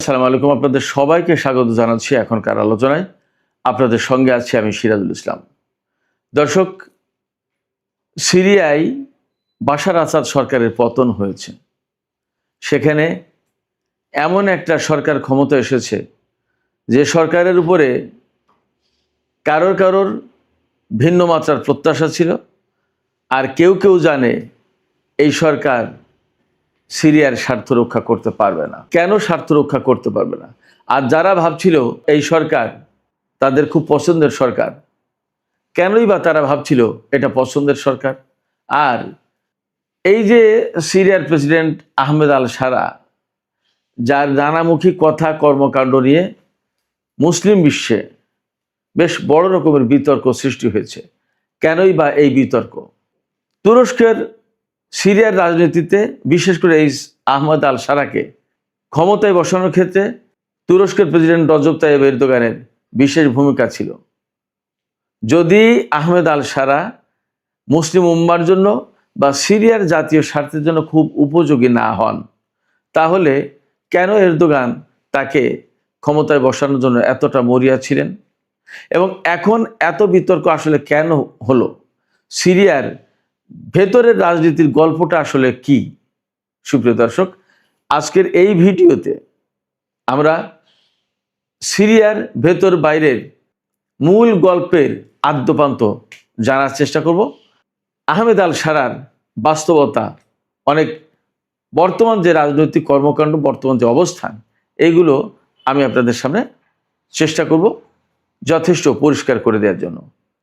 আসসালামু আলাইকুম। আপনাদের সবাইকে স্বাগত জানাচ্ছি এখনকার আলোচনায়। আপনাদের সঙ্গে আছি আমি সিরাজুল ইসলাম। দর্শক, সিরিয়ায় বাশার আসাদ সরকারের পতন হয়েছে। সেখানে এমন একটা সরকার ক্ষমতা এসেছে যে সরকারের উপরে কারোর ভিন্ন মাত্রার প্রত্যাশা ছিল, আর কেউ জানে এই সরকার সিরিয়ার স্বার্থ রক্ষা করতে পারবে না। কেন স্বার্থ রক্ষা করতে পারবে না? আর যারা ভাবছিল এই সরকার তাদের খুব পছন্দের সরকার, কেনই বা তারা ভাবছিল এটা পছন্দের সরকার? আর এই যে সিরিয়ার প্রেসিডেন্ট আহমেদ আল সারা, যার নানামুখী কথা কর্মকাণ্ড নিয়ে মুসলিম বিশ্বে বেশ বড় রকমের বিতর্ক সৃষ্টি হয়েছে। কেনই বা এই বিতর্ক? তুরস্কের সিরিয়ার রাজনীতিতে বিশেষ করে এই আহমেদ আল সারাকে ক্ষমতায় বসানোর ক্ষেত্রে তুরস্কের প্রেসিডেন্ট রজব তাইয়েব এরদোগানের বিশেষ ভূমিকা ছিল। যদি আহমেদ আল সারা মুসলিম উম্মার জন্য বা সিরিয়ার জাতীয় স্বার্থের জন্য খুব উপযোগী না হন, তাহলে কেন এরদোগান তাকে ক্ষমতায় বসানোর জন্য এতটা মরিয়া ছিলেন? এবং এখন এত বিতর্ক আসলে কেন হলো? সিরিয়ার ভেতরের রাজনীতির গল্পটা আসলে কি? সুপ্রিয় দর্শক, আজকের এই ভিডিওতে আমরা সিরিয়ার ভেতর বাইরের মূল গল্পের আদ্যপান্ত জানার চেষ্টা করব। আহমেদ আল সারার বাস্তবতা, অনেক বর্তমান যে রাজনৈতিক কর্মকাণ্ড, বর্তমান যে অবস্থান, এইগুলো আমি আপনাদের সামনে চেষ্টা করব যথেষ্ট পরিষ্কার করে দেওয়ার জন্য।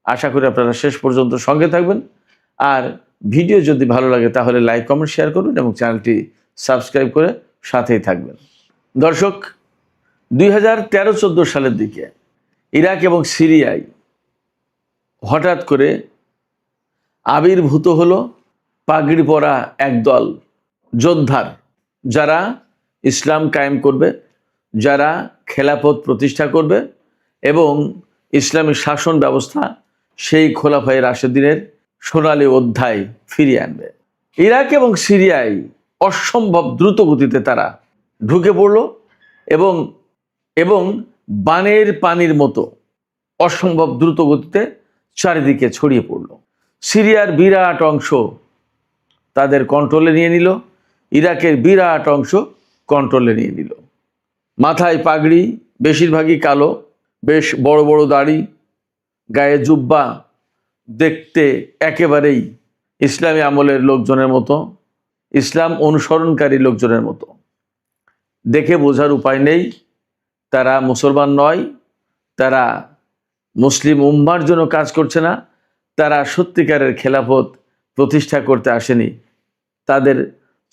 আশা করি আপনারা শেষ পর্যন্ত সঙ্গে থাকবেন। আর ভিডিও যদি ভালো লাগে তাহলে লাইক, কমেন্ট, শেয়ার করবেন এবং চ্যানেলটি সাবস্ক্রাইব করে সাথেই থাকবেন। দর্শক, 2013-14 সালের দিকে ইরাক এবং সিরিয়ায় হঠাৎ করে আবির্ভূত হলো পাগড়ি পরা একদল যোদ্ধার, যারা ইসলাম কায়েম করবে, যারা খেলাফত প্রতিষ্ঠা করবে এবং ইসলামী শাসন ব্যবস্থা সেই খোলাফায়ে রাশেদিনের সোনালী অধ্যায় ফিরিয়ে আনবে। ইরাক এবং সিরিয়ায় অসম্ভব দ্রুত গতিতে তারা ঢুকে পড়ল এবং বানের পানির মতো অসম্ভব দ্রুত গতিতে চারিদিকে ছড়িয়ে পড়ল। সিরিয়ার বিরাট অংশ তাদের কন্ট্রোলে নিয়ে নিল, ইরাকের বিরাট অংশ কন্ট্রোলে নিয়ে নিল। মাথায় পাগড়ি, বেশিরভাগই কালো, বেশ বড় বড় দাড়ি, গায়ে জুব্বা, দেখতে একেবারেই ইসলামী আমলের লোকজনের মতো, ইসলাম অনুসরণকারী লোকজনের মতো। দেখে বোঝার উপায় নেই তারা মুসলমান নয়, তারা মুসলিম উম্মার জন্য কাজ করছে না, তারা সত্যিকারের খেলাফত প্রতিষ্ঠা করতে আসেনি। তাদের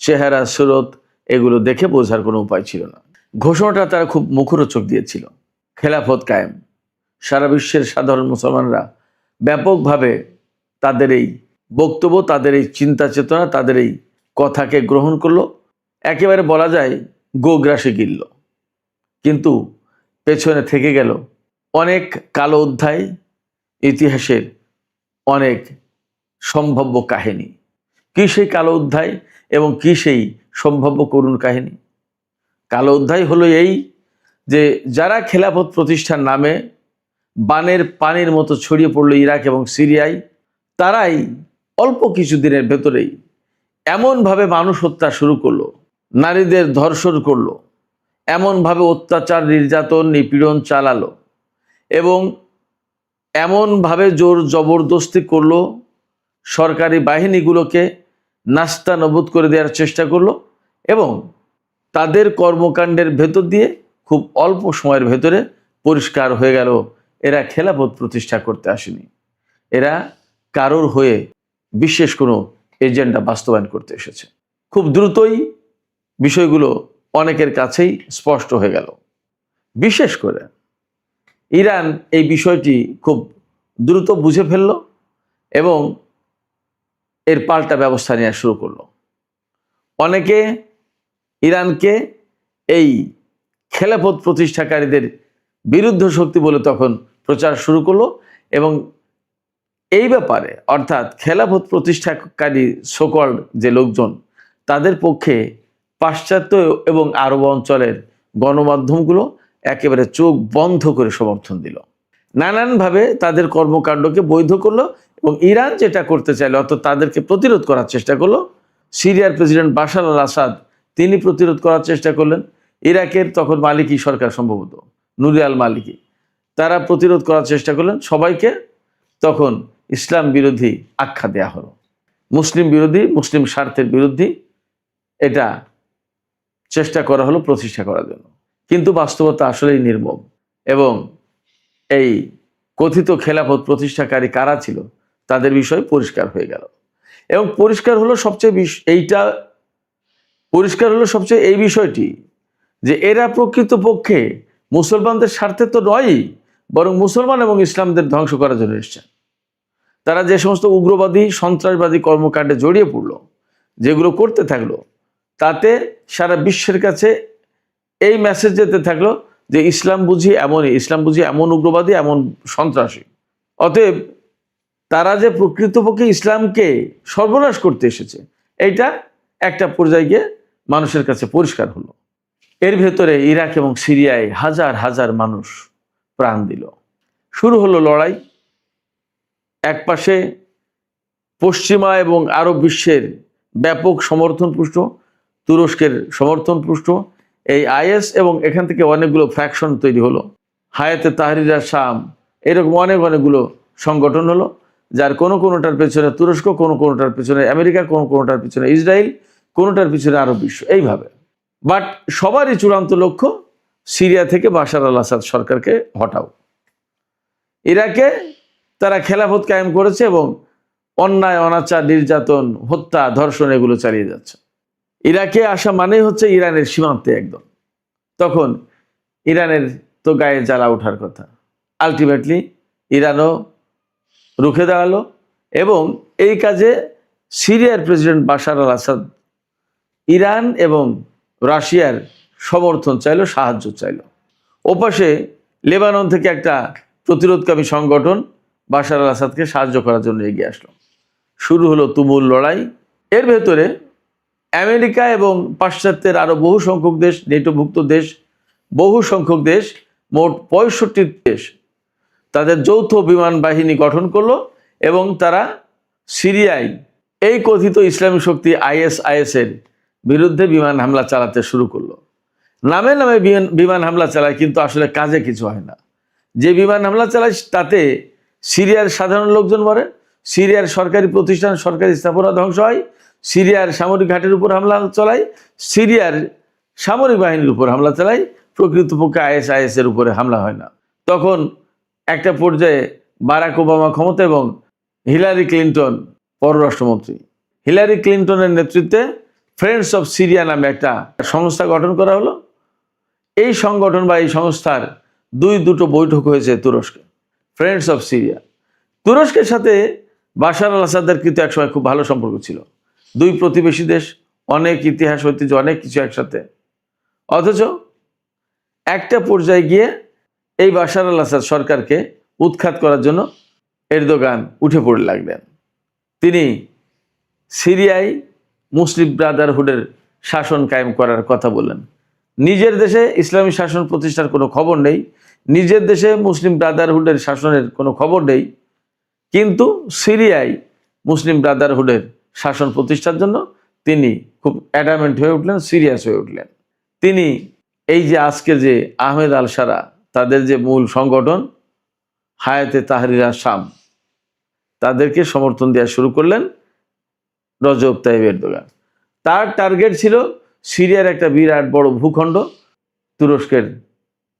চেহারা, সুরত, এগুলো দেখে বোঝার কোনো উপায় ছিল না। ঘোষণাটা তারা খুব মুখরোচক দিয়েছিল, খেলাফত কায়েম। সারা বিশ্বের সাধারণ মুসলমানরা ব্যাপকভাবে তাদের এই বক্তব্য, তাদের এই চিন্তা চেতনা, তাদের এই কথাকে গ্রহণ করলো, একেবারে বলা যায় গোগ্রাসে গিলল। কিন্তু পেছনে থেকে গেল অনেক কালো অধ্যায়, ইতিহাসের অনেক সম্ভাব্য কাহিনী। কি সেই কালো অধ্যায় এবং কি সেই সম্ভাব্য করুণ কাহিনী? কালো অধ্যায় হলো এই যে যারা খেলাফত প্রতিষ্ঠার নামে বানের পানির মতো ছড়িয়ে পড়লো ইরাক এবং সিরিয়ায়, তারাই অল্প কিছুদিনের ভেতরেই এমনভাবে মানুষ হত্যা শুরু করলো, নারীদের ধর্ষণ করলো, এমনভাবে অত্যাচার, নির্যাতন, নিপীড়ন চালালো এবং এমনভাবে জোর জবরদস্তি করলো, সরকারি বাহিনীগুলোকে নাস্তানাবুদ করে দেওয়ার চেষ্টা করলো এবং তাদের কর্মকাণ্ডের ভেতর দিয়ে খুব অল্প সময়ের ভেতরে পরিষ্কার হয়ে গেল এরা খেলাফত প্রতিষ্ঠা করতে আসেনি, এরা কারোর হয়ে বিশেষ কোনো এজেন্ডা বাস্তবায়ন করতে এসেছে। খুব দ্রুতই বিষয়গুলো অনেকের কাছেই স্পষ্ট হয়ে গেল। বিশেষ করে ইরান এই বিষয়টি খুব দ্রুত বুঝে ফেলল এবং এর পাল্টা ব্যবস্থা নেওয়া শুরু করলো। অনেকে ইরানকে এই খেলাফত প্রতিষ্ঠাকারীদের বিরুদ্ধ শক্তি বলে তখন প্রচার শুরু করলো এবং এই ব্যাপারে, অর্থাৎ খেলাফত প্রতিষ্ঠাকারী সকল যে লোকজন, তাদের পক্ষে পাশ্চাত্য এবং আরব অঞ্চলের গণমাধ্যমগুলো একেবারে চোখ বন্ধ করে সমর্থন দিল, নানানভাবে তাদের কর্মকাণ্ডকে বৈধ করলো এবং ইরান যেটা করতে চাইলো অর্থাৎ তাদেরকে প্রতিরোধ করার চেষ্টা করলো। সিরিয়ার প্রেসিডেন্ট বাশার আল আসাদ তিনি প্রতিরোধ করার চেষ্টা করলেন। ইরাকের তখন মালিকি সরকার, সম্ভবত নুরি আল মালিকি, তারা প্রতিরোধ করার চেষ্টা করলেন। সবাইকে তখন ইসলাম বিরোধী আখ্যা দেয়া হলো, মুসলিম বিরোধী, মুসলিম স্বার্থের বিরোধী এটা চেষ্টা করা হলো প্রতিষ্ঠা করার জন্য। কিন্তু বাস্তবতা আসলেই নির্মম এবং এই কথিত খেলাফত প্রতিষ্ঠাকারী কারা ছিল তাদের বিষয় পরিষ্কার হয়ে গেল। এবং পরিষ্কার হলো সবচেয়ে এই বিষয়টি যে এরা প্রকৃতপক্ষে মুসলমানদের স্বার্থে তো নয়ই, বরং মুসলমান এবং ইসলামদের ধ্বংস করার জন্য এসেছেন। তারা যে সমস্ত উগ্রবাদী সন্ত্রাসবাদী কর্মকাণ্ডে জড়িয়ে পড়লো, যেগুলো করতে থাকলো, তাতে সারা বিশ্বের কাছে এই মেসেজ যেতে থাকলো যে ইসলাম বুঝি এমনই, ইসলাম বুঝি এমন উগ্রবাদী, এমন সন্ত্রাসী। অতএব তারা যে প্রকৃতপক্ষে ইসলামকে সর্বনাশ করতে এসেছে, এইটা একটা পর্যায়ে গিয়ে মানুষের কাছে পরিষ্কার হলো। এর ভেতরে ইরাক এবং সিরিয়ায় হাজার হাজার মানুষ প্রাণ দিল। শুরু হলো লড়াই। একপাশে পশ্চিমা এবং আরব বিশ্বের ব্যাপক সমর্থনপুষ্ট, তুরস্কের সমর্থনপুষ্ট এই আইএস, এবং এখান থেকে অনেকগুলো ফ্র্যাকশন তৈরি হলো। হায়াতে তাহরির শাম, এরকম অনেকগুলো সংগঠন হলো, যার কোনোটার পেছনে তুরস্ক, কোনোটার পেছনে আমেরিকা, কোনোটার পেছনে ইসরায়েল, কোনোটার পিছনে আরব বিশ্ব, এইভাবে। বাট সবারই চূড়ান্ত লক্ষ্য সিরিয়া থেকে বাশার আল আসাদ সরকারকে হটাও। ইরাকে তারা খেলাফত কায়েম করেছে এবং অন্যায়, অনাচার, নির্যাতন, হত্যা, ধর্ষণ এগুলো চালিয়ে যাচ্ছে। ইরাকে আসা মানেই হচ্ছে ইরানের সীমান্তে একদম। তখন ইরানের তো গায়ে জ্বালা ওঠার কথা। আলটিমেটলি ইরানও রুখে দাঁড়ালো এবং এই কাজে সিরিয়ার প্রেসিডেন্ট বাশার আল আসাদ ইরান এবং রাশিয়ার সমর্থন চাইলো, সাহায্য চাইলো। ওপাশে লেবানন থেকে একটা প্রতিরোধকামী সংগঠন বাশার আল আসাদকে সাহায্য করার জন্য এগিয়ে আসলো। শুরু হলো তুমুল লড়াই। এর ভেতরে আমেরিকা এবং পাশ্চাত্যের আরো বহু সংখ্যক দেশ, নেটোভুক্ত দেশ, বহু সংখ্যক দেশ, মোট 65 দেশ তাদের যৌথ বিমান বাহিনী গঠন করলো এবং তারা সিরিয়ায় এই কথিত ইসলামী শক্তি ISIS এর বিরুদ্ধে বিমান হামলা চালাতে শুরু করলো। নামে নামে বিমান হামলা চালায়, কিন্তু আসলে কাজে কিছু হয় না। যে বিমান হামলা চালায় তাতে সিরিয়ার সাধারণ লোকজন মরে, সিরিয়ার সরকারি প্রতিষ্ঠান, সরকারি স্থাপনা ধ্বংস হয়, সিরিয়ার সামরিক ঘাটের উপর হামলা চালায়, সিরিয়ার সামরিক বাহিনীর উপর হামলা চালায়। প্রকৃতপক্ষে ISIS এর উপরে হামলা হয় না। তখন একটা পর্যায়ে বারাক ওবামা ক্ষমতা এবং হিলারি ক্লিন্টন পররাষ্ট্রমন্ত্রী, হিলারি ক্লিন্টনের নেতৃত্বে ফ্রেন্ডস অফ সিরিয়া নামে একটা সংস্থা গঠন করা হলো। এই সংগঠন বা এই সংস্থার দুটো বৈঠক হয়েছে তুরস্কে, ফ্রেন্ডস অফ সিরিয়া। তুরস্কের সাথে বাশার আল আসাদের কিন্তু একসময় খুব ভালো সম্পর্ক ছিল। দুই প্রতিবেশী দেশ, অনেক ইতিহাস, ঐতিহ্য, অনেক কিছু একসাথে। অথচ একটা পর্যায়ে গিয়ে এই বাশার আল আসাদ সরকারকে উৎখাত করার জন্য এরদোগান উঠে পড়ে লাগলেন। তিনি সিরিয়ায় মুসলিম ব্রাদারহুডের শাসন কায়েম করার কথা বললেন। নিজের দেশে ইসলামী শাসন প্রতিষ্ঠার কোনো খবর নেই, নিজের দেশে মুসলিম ব্রাদারহুডের শাসনের কোনো খবর নেই, কিন্তু সিরিয়ায় মুসলিম ব্রাদারহুডের শাসন প্রতিষ্ঠার জন্য তিনি খুব অ্যাডামেন্ট হয়ে উঠলেন, সিরিয়াস হয়ে উঠলেন। তিনি এই যে আজকে যে আহমেদ আল সারা, তাদের যে মূল সংগঠন হায়াতে তাহরির শাম, তাদেরকে সমর্থন দেওয়া শুরু করলেন রজব তাইয়িব এরদোগান। তার টার্গেট ছিল সিরিয়ার একটা বিরাট বড় ভূখণ্ড তুরস্কের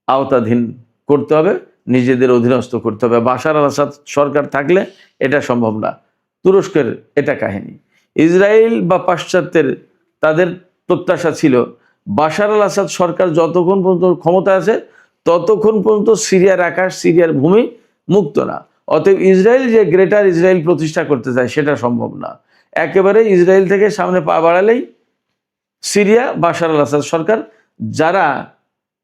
আওতাধীন করতে হবে, নিজেদের অধীনস্থ করতে হবে। বাশার আল আসাদ সরকার থাকলে এটা সম্ভব না। তুরস্কের এটা কাহিনী। ইসরায়েল বা পাশ্চাত্যের তাদের প্রত্যাশা ছিল বাশার আল আসাদ সরকার যতক্ষণ পর্যন্ত ক্ষমতা আছে ততক্ষণ পর্যন্ত সিরিয়ার আকাশ, সিরিয়ার ভূমি মুক্ত না। অতএব ইসরায়েল যে গ্রেটার ইসরায়েল প্রতিষ্ঠা করতে চায় সেটা সম্ভব না। একেবারে ইসরায়েল থেকে সামনে পা বাড়ালেই সিরিয়া, বাশার আল আসাদ সরকার, যারা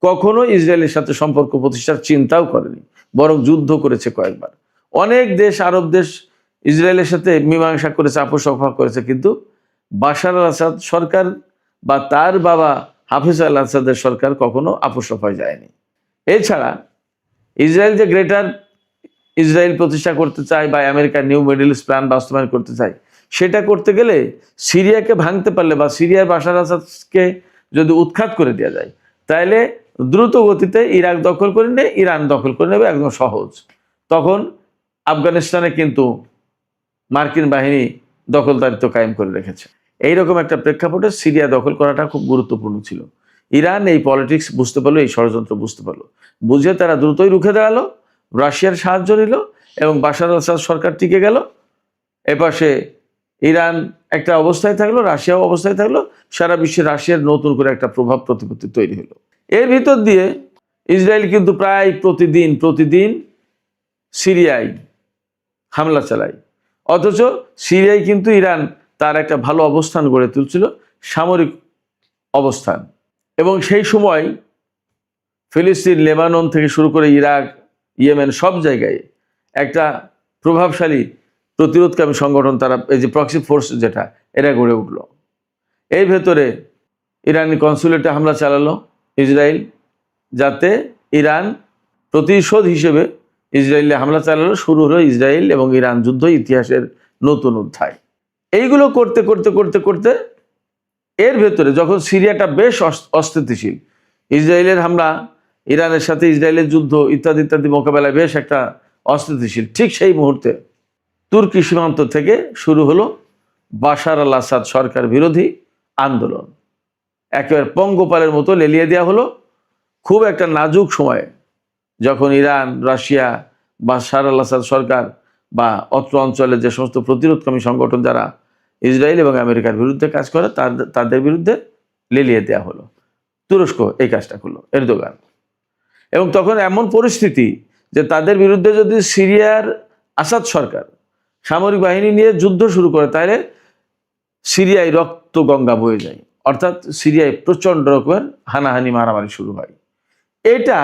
কখনো ইসরায়েলের সাথে সম্পর্ক প্রতিষ্ঠার চিন্তাও করেনি, বরং যুদ্ধ করেছে কয়েকবার। অনেক দেশ, আরব দেশ ইসরায়েলের সাথে মীমাংসা করেছে, আপোষ করেছে, কিন্তু বাশার আল আসাদ সরকার বা তার বাবা হাফিজ আল আসাদের সরকার কখনো আপোষরফ হয়ে যায়নি। এছাড়া ইসরায়েল যে গ্রেটার ইসরায়েল প্রতিষ্ঠা করতে চায় বা আমেরিকার নিউ মিডল ইস্ট প্ল্যান বাস্তবায়ন করতে চায়, সেটা করতে গেলে সিরিয়াকে ভাঙতে পারলে বা সিরিয়ার বাশার আসাদকে যদি উৎখাত করে দেওয়া যায়, তাহলে দ্রুত গতিতে ইরাক দখল করে নিয়ে ইরান দখল করে নেবে, একদম সহজ। তখন আফগানিস্তানে কিন্তু মার্কিন বাহিনী দখলদারিত্ব কায়েম করে রেখেছে। এইরকম একটা প্রেক্ষাপটে সিরিয়া দখল করাটা খুব গুরুত্বপূর্ণ ছিল। ইরান এই পলিটিক্স বুঝতে পারলো, এই ষড়যন্ত্র বুঝতে পারলো, বুঝে তারা দ্রুতই রুখে দাঁড়ালো, রাশিয়ার সাহায্য নিল এবং বাশার আল আসাদ সরকার টিকে গেল। এপাশে ইরান একটা অবস্থায় থাকলো, রাশিয়াও অবস্থায় থাকলো, সারা বিশ্বে রাশিয়ার নতুন করে একটা প্রভাব প্রতিপত্তি তৈরি হলো। এর ভিতর দিয়ে ইসরায়েল কিন্তু প্রায় প্রতিদিন সিরিয়ায় হামলা চালায়, অথচ সিরিয়ায় কিন্তু ইরান তার একটা ভালো অবস্থান গড়ে তুলছিল, সামরিক অবস্থান। এবং সেই সময় ফিলিস্তিন, লেবানন থেকে শুরু করে ইরাক, ইয়েমেন সব জায়গায় একটা প্রভাবশালী প্রতিরোধকামী সংগঠন, তারা এই যে প্রক্সি ফোর্স যেটা, এরা গড়ে উঠল। এই ভেতরে ইরানি কনসুলেটে হামলা চালালো ইসরায়েল, যাতে ইরান প্রতিশোধ হিসেবে ইসরায়েলে হামলা চালালো। শুরু হলো ইসরায়েল এবং ইরান যুদ্ধ, ইতিহাসের নতুন অধ্যায়। এইগুলো করতে করতে করতে করতে এর ভেতরে যখন সিরিয়াটা বেশ অস্থিতিশীল, ইসরায়েলের হামলা, ইরানের সাথে ইসরায়েলের যুদ্ধ ইত্যাদি ইত্যাদি মোকাবেলায় বেশ একটা অস্থিতিশীল, ঠিক সেই মুহূর্তে তুর্কি সীমান্ত থেকে শুরু হলো বাশার আল আসাদ সরকার বিরোধী আন্দোলন। একেবারে পঙ্গপালের মতো লেলিয়ে দেওয়া হলো। খুব একটা নাজুক সময়ে যখন ইরান, রাশিয়া, বাশার আল আসাদ সরকার বা অত্র অঞ্চলের যে সমস্ত প্রতিরোধকামী সংগঠন যারা ইসরায়েল এবং আমেরিকার বিরুদ্ধে কাজ করে, তাদের বিরুদ্ধে লেলিয়ে দেওয়া হলো। তুরস্ক এই কাজটা করলো, এরদোগান। এবং তখন এমন পরিস্থিতি যে তাদের বিরুদ্ধে যদি সিরিয়ার আসাদ সরকার সামরিক বাহিনী নিয়ে যুদ্ধ শুরু করে, তাহলে সিরিয়ায় রক্ত গঙ্গা বয়ে যায়, অর্থাৎ সিরিয়ায় প্রচণ্ড রকমের হানাহানি, মারামারি শুরু হয়। এটা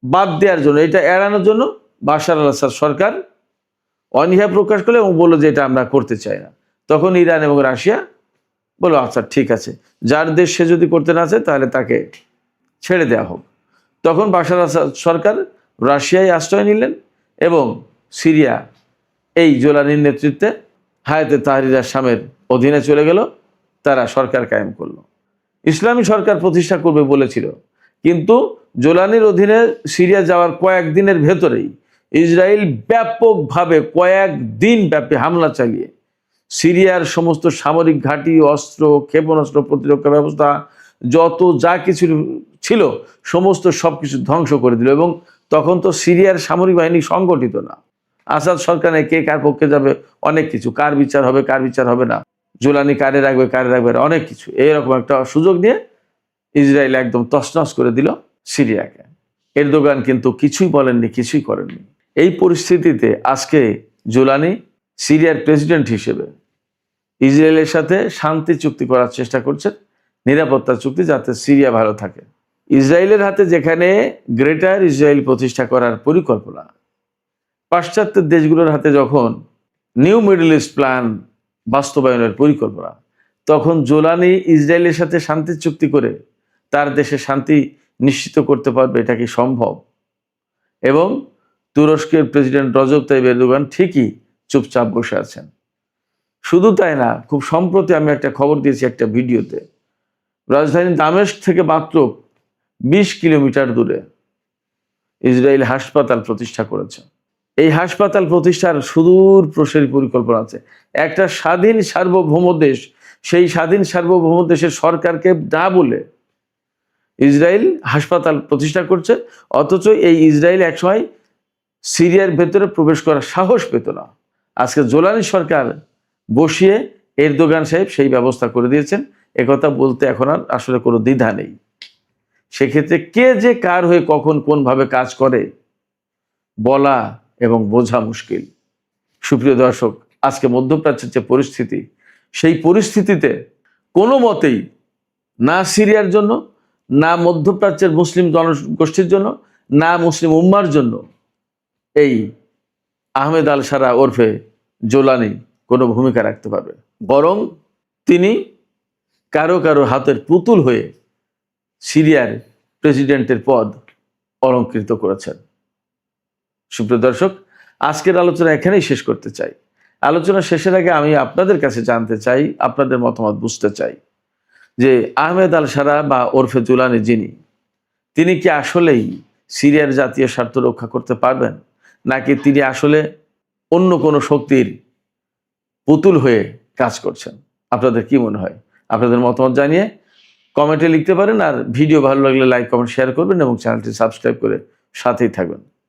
বাদ দেওয়ার জন্য, এটা এড়ানোর জন্য বাশার আল আসাদ সরকার অনীহা প্রকাশ করলো এবং বললো যে এটা আমরা করতে চাই না। তখন ইরান এবং রাশিয়া বললো আচ্ছা ঠিক আছে, যার দেশ সে যদি করতে না চায় তাহলে তাকে ছেড়ে দেওয়া হোক। তখন বাশার আসাদ সরকার রাশিয়ায় আশ্রয় নিলেন এবং সিরিয়া এই জোলানির নেতৃত্বে হায়াতে তাহরির আল-শামের অধীনে চলে গেল। তারা সরকার কায়েম করলো, ইসলামী সরকার প্রতিষ্ঠা করবে বলেছিল। কিন্তু জোলানির অধীনে সিরিয়া যাওয়ার কয়েকদিনের ভেতরেই ইসরায়েল ব্যাপকভাবে কয়েকদিন ব্যাপী হামলা চালিয়ে সিরিয়ার সমস্ত সামরিক ঘাঁটি, অস্ত্র, ক্ষেপণাস্ত্র, প্রতিরক্ষা ব্যবস্থা, যত যা কিছু ছিল সমস্ত সবকিছু ধ্বংস করে দিল। এবং তখন তো সিরিয়ার সামরিক বাহিনী সংগঠিত না, আসাদ সরকারে কে কার পক্ষে যাবে, অনেক কিছু, কার বিচার হবে কার বিচার হবে না, জোলানি কারে রাখবে অনেক কিছু, এইরকম একটা সুযোগ নিয়ে ইসরায়েল একদম তছনছ করে দিল সিরিয়াকে। এরদোগান কিন্তু কিছুই বলেননি, কিছুই করেননি। এই পরিস্থিতিতে আজকে জোলানি সিরিয়ার প্রেসিডেন্ট হিসেবে ইসরায়েলের সাথে শান্তি চুক্তি করার চেষ্টা করছেন, নিরাপত্তা চুক্তি, যাতে সিরিয়া ভালো থাকে। ইসরায়েলের হাতে যেখানে গ্রেটার ইসরায়েল প্রতিষ্ঠা করার পরিকল্পনা, পাশ্চাত্যের দেশগুলোর হাতে যখন নিউ মিডল ইস্ট প্ল্যান বাস্তবায়নের পরিকল্পনা, তখন জোলানি ইসরায়েলের সাথে শান্তি চুক্তি করে তার দেশে শান্তি নিশ্চিত করতে পারবে, এটা কি সম্ভব? এবং তুরস্কের প্রেসিডেন্ট রজব তাইয়িপ এরদোগান ঠিকই চুপচাপ বসে আছেন। শুধু তাই না, খুব সম্প্রতি আমি একটা খবর দিয়েছি একটা ভিডিওতে, রাজধানী দামেস্ক থেকে মাত্র 20 কিলোমিটার দূরে ইসরায়েল হাসপাতাল প্রতিষ্ঠা করেছে। এই হাসপাতাল প্রতিষ্ঠার সুদূর প্রসারী পরিকল্পনা আছে। একটা স্বাধীন সার্বভৌম দেশ, সেই স্বাধীন সার্বভৌম দেশের সরকারকে না বলে ইসরায়েল হাসপাতাল প্রতিষ্ঠা করছে, অথচ এই ইসরায়েল একসময় সিরিয়ার ভেতরে প্রবেশ করার সাহস পেত না। আজকে জোলানি সরকার বসিয়ে এরদোগান সাহেব সেই ব্যবস্থা করে দিয়েছেন। একথা বলতে এখন আর আসলে কোনো দ্বিধা নেই। সেক্ষেত্রে কে যে কার হয়ে কখন কোনভাবে কাজ করে বলা এবং বোঝা মুশকিল। সুপ্রিয় দর্শক, আজকে মধ্যপ্রাচ্যের যে পরিস্থিতি, সেই পরিস্থিতিতে কোনো মতেই না সিরিয়ার জন্য, না মধ্যপ্রাচ্যের মুসলিম জনগোষ্ঠীর জন্য, না মুসলিম উম্মার জন্য এই আহমেদ আল সারা ওরফে জোলানি কোনো ভূমিকা রাখতে পারবে। বরং তিনি কারো কারো হাতের পুতুল হয়ে সিরিয়ার প্রেসিডেন্টের পদ অলঙ্কৃত করেছেন। সুপ্রিয় দর্শক, আজকের আলোচনা এখানেই শেষ করতে চাই। আলোচনা শেষের আগে আমি আপনাদের কাছে জানতে চাই, আপনাদের মতামত বুঝতে চাই যে আহমেদ আল সারা বা ওরফে জুলানি যিনি, তিনি কি আসলেই সিরিয়ার জাতীয় স্বার্থ রক্ষা করতে পারবেন, নাকি তিনি আসলে অন্য কোনো শক্তির পুতুল হয়ে কাজ করছেন? আপনাদের কি মনে হয়? আপনাদের মতামত জানিয়ে কমেন্টে লিখতে পারেন। আর ভিডিও ভালো লাগলে লাইক, কমেন্ট, শেয়ার করবেন এবং চ্যানেলটি সাবস্ক্রাইব করে সাথেই থাকবেন।